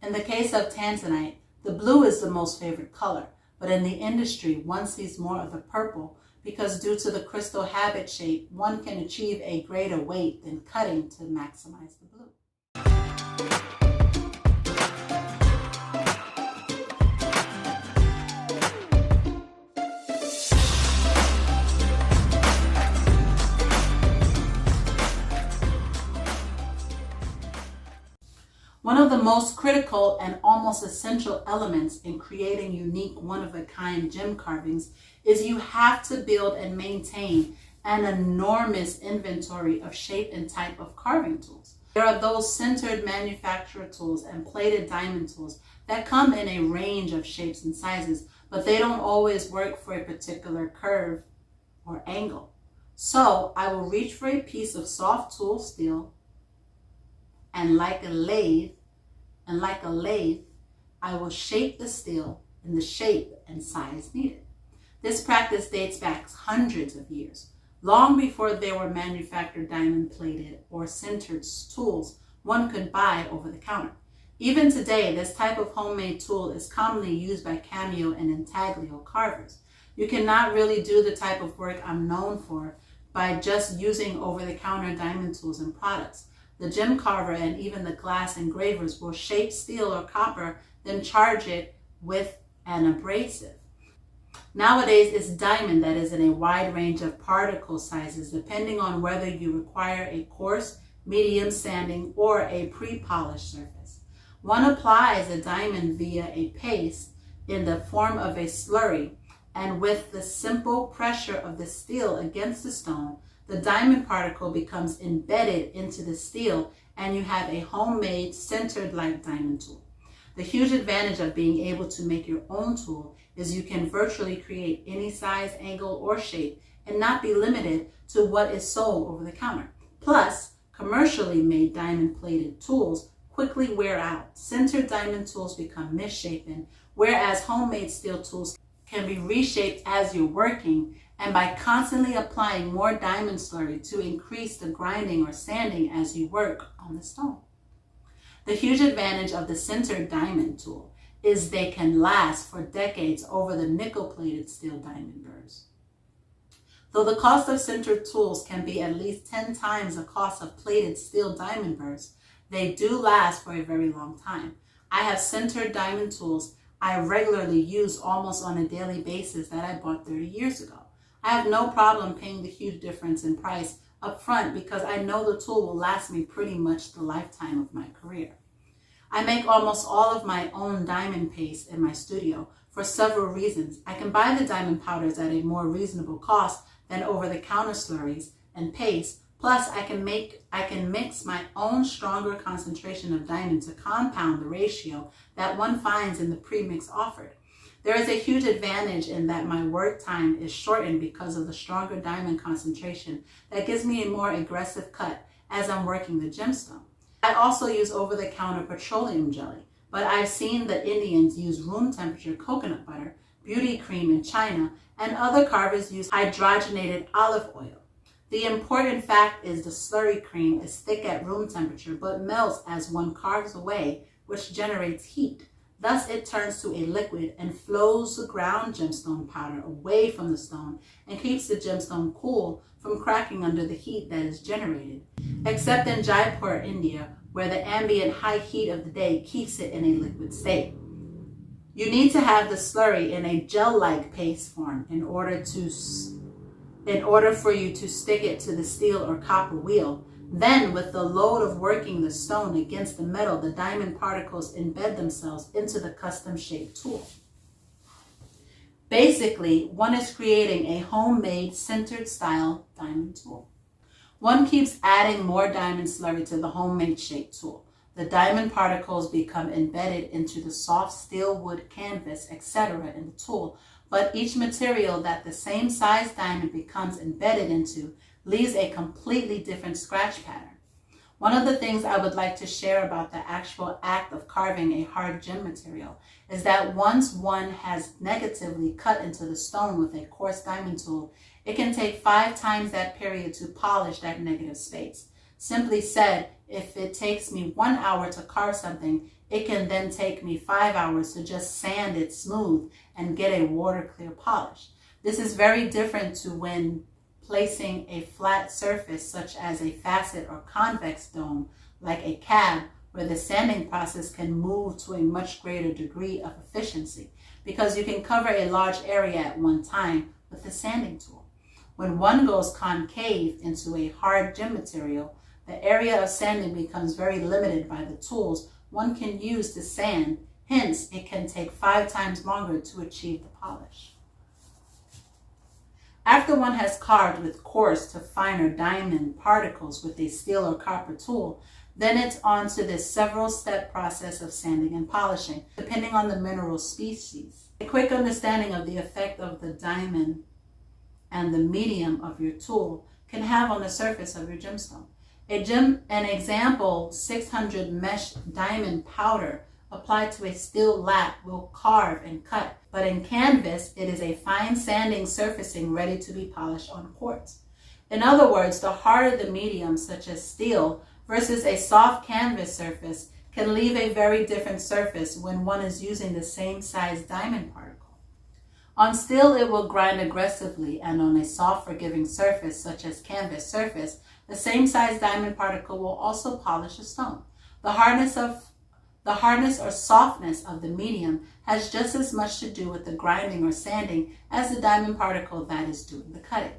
In the case of Tanzanite, the blue is the most favorite color, but in the industry, one sees more of the purple because due to the crystal habit shape, one can achieve a greater weight than cutting to maximize the blue. One of the most critical and almost essential elements in creating unique one-of-a-kind gem carvings is you have to build and maintain an enormous inventory of shape and type of carving tools. There are those centered manufacturer tools and plated diamond tools that come in a range of shapes and sizes, but they don't always work for a particular curve or angle. So I will reach for a piece of soft tool steel and like a lathe, I will shape the steel in the shape and size needed. This practice dates back hundreds of years, long before there were manufactured diamond-plated or sintered tools one could buy over the counter. Even today, this type of homemade tool is commonly used by cameo and intaglio carvers. You cannot really do the type of work I'm known for by just using over-the-counter diamond tools and products. The gem carver and even the glass engravers will shape steel or copper, then charge it with an abrasive. Nowadays, it's diamond that is in a wide range of particle sizes, depending on whether you require a coarse, medium sanding, or a pre-polished surface. One applies a diamond via a paste in the form of a slurry, and with the simple pressure of the steel against the stone, the diamond particle becomes embedded into the steel and you have a homemade centered like diamond tool. The huge advantage of being able to make your own tool is you can virtually create any size, angle, or shape and not be limited to what is sold over the counter. Plus, commercially made diamond plated tools quickly wear out. Centered diamond tools become misshapen, whereas homemade steel tools can be reshaped as you're working and by constantly applying more diamond slurry to increase the grinding or sanding as you work on the stone. The huge advantage of the sintered diamond tool is they can last for decades over the nickel-plated steel diamond burrs. Though the cost of sintered tools can be at least 10 times the cost of plated steel diamond burrs, they do last for a very long time. I have sintered diamond tools I regularly use almost on a daily basis that I bought 30 years ago. I have no problem paying the huge difference in price up front because I know the tool will last me pretty much the lifetime of my career. I make almost all of my own diamond paste in my studio for several reasons. I can buy the diamond powders at a more reasonable cost than over-the-counter slurries and paste. Plus, I can mix my own stronger concentration of diamond to compound the ratio that one finds in the premix offered. There is a huge advantage in that my work time is shortened because of the stronger diamond concentration that gives me a more aggressive cut as I'm working the gemstone. I also use over-the-counter petroleum jelly, but I've seen the Indians use room temperature coconut butter, beauty cream in China, and other carvers use hydrogenated olive oil. The important fact is the slurry cream is thick at room temperature but melts as one carves away, which generates heat. Thus, it turns to a liquid and flows the ground gemstone powder away from the stone and keeps the gemstone cool from cracking under the heat that is generated, except in Jaipur, India, where the ambient high heat of the day keeps it in a liquid state. You need to have the slurry in a gel-like paste form in order for you to stick it to the steel or copper wheel. Then, with the load of working the stone against the metal, the diamond particles embed themselves into the custom-shaped tool. Basically, one is creating a homemade centered style diamond tool. One keeps adding more diamond slurry to the homemade shaped tool. The diamond particles become embedded into the soft steel, wood, canvas, etc. in the tool, but each material that the same size diamond becomes embedded into leaves a completely different scratch pattern. One of the things I would like to share about the actual act of carving a hard gem material is that once one has negatively cut into the stone with a coarse diamond tool, it can take 5 times that period to polish that negative space. Simply said, if it takes me 1 hour to carve something, it can then take me 5 hours to just sand it smooth and get a water clear polish. This is very different to when placing a flat surface such as a facet or convex dome like a cab, where the sanding process can move to a much greater degree of efficiency because you can cover a large area at one time with the sanding tool. When one goes concave into a hard gem material, the area of sanding becomes very limited by the tools one can use to sand. Hence, it can take 5 times longer to achieve the polish. After one has carved with coarse to finer diamond particles with a steel or copper tool, then it's on to this several-step process of sanding and polishing, depending on the mineral species. A quick understanding of the effect of the diamond and the medium of your tool can have on the surface of your gemstone. An example 600 mesh diamond powder applied to a steel lap will carve and cut, but in canvas it is a fine sanding surfacing ready to be polished on quartz. In other words, the harder the medium, such as steel, versus a soft canvas surface can leave a very different surface when one is using the same size diamond particle. On steel, it will grind aggressively, and on a soft, forgiving surface, such as canvas surface, the same size diamond particle will also polish a stone. The hardness or softness of the medium has just as much to do with the grinding or sanding as the diamond particle that is doing the cutting.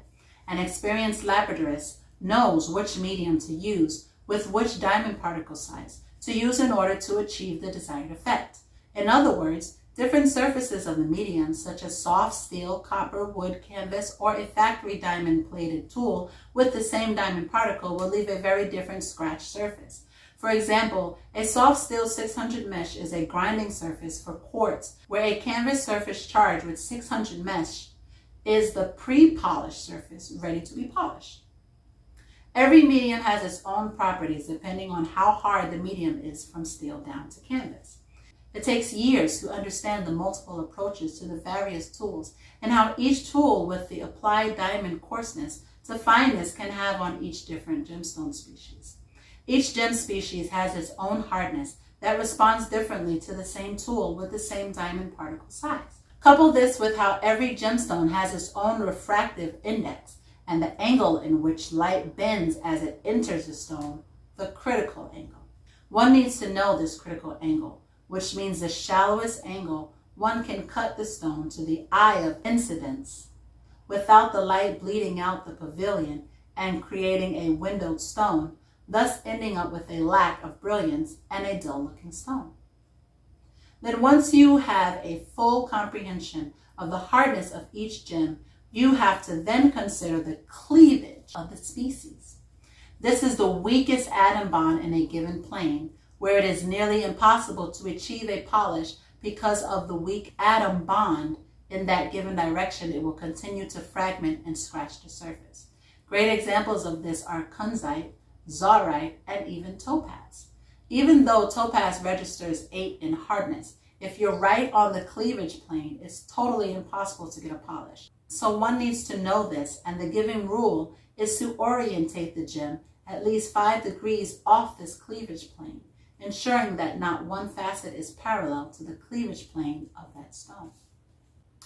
An experienced lapidurist knows which medium to use with which diamond particle size to use in order to achieve the desired effect. In other words, different surfaces of the medium, such as soft steel, copper, wood, canvas, or a factory diamond plated tool with the same diamond particle, will leave a very different scratch surface. For example, a soft steel 600 mesh is a grinding surface for quartz, where a canvas surface charged with 600 mesh is the pre-polished surface ready to be polished. Every medium has its own properties depending on how hard the medium is from steel down to canvas. It takes years to understand the multiple approaches to the various tools and how each tool with the applied diamond coarseness to fineness can have on each different gemstone species. Each gem species has its own hardness that responds differently to the same tool with the same diamond particle size. Couple this with how every gemstone has its own refractive index and the angle in which light bends as it enters the stone, the critical angle. One needs to know this critical angle, which means the shallowest angle one can cut the stone to the eye of incidence without the light bleeding out the pavilion and creating a windowed stone, thus ending up with a lack of brilliance and a dull-looking stone. Then once you have a full comprehension of the hardness of each gem, you have to then consider the cleavage of the species. This is the weakest atom bond in a given plane, where it is nearly impossible to achieve a polish because of the weak atom bond in that given direction. It will continue to fragment and scratch the surface. Great examples of this are kunzite, zaurite, and even topaz. Even though topaz registers 8 in hardness, if you're right on the cleavage plane, it's totally impossible to get a polish. So one needs to know this, and the given rule is to orientate the gem at least 5 degrees off this cleavage plane, ensuring that not one facet is parallel to the cleavage plane of that stone.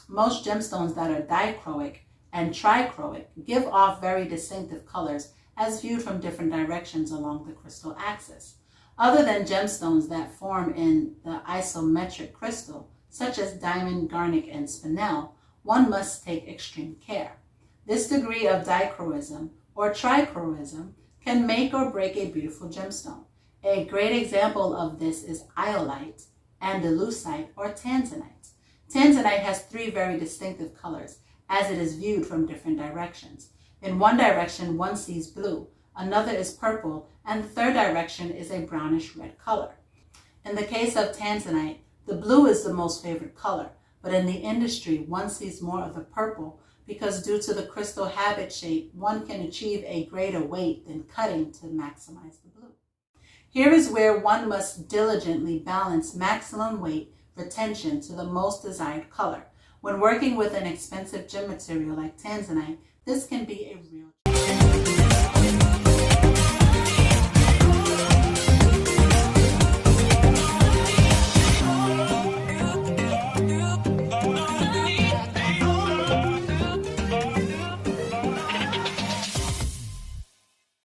Most gemstones that are dichroic and trichroic give off very distinctive colors as viewed from different directions along the crystal axis. Other than gemstones that form in the isometric crystal, such as diamond, garnet, and spinel, one must take extreme care. This degree of dichroism or trichroism can make or break a beautiful gemstone. A great example of this is iolite, andalusite, or tanzanite. Tanzanite has 3 very distinctive colors as it is viewed from different directions. In one direction, one sees blue, another is purple, and the third direction is a brownish red color. In the case of tanzanite, the blue is the most favored color, but in the industry, one sees more of the purple because due to the crystal habit shape, one can achieve a greater weight than cutting to maximize the blue. Here is where one must diligently balance maximum weight retention to the most desired color. When working with an expensive gem material like tanzanite, this can be a real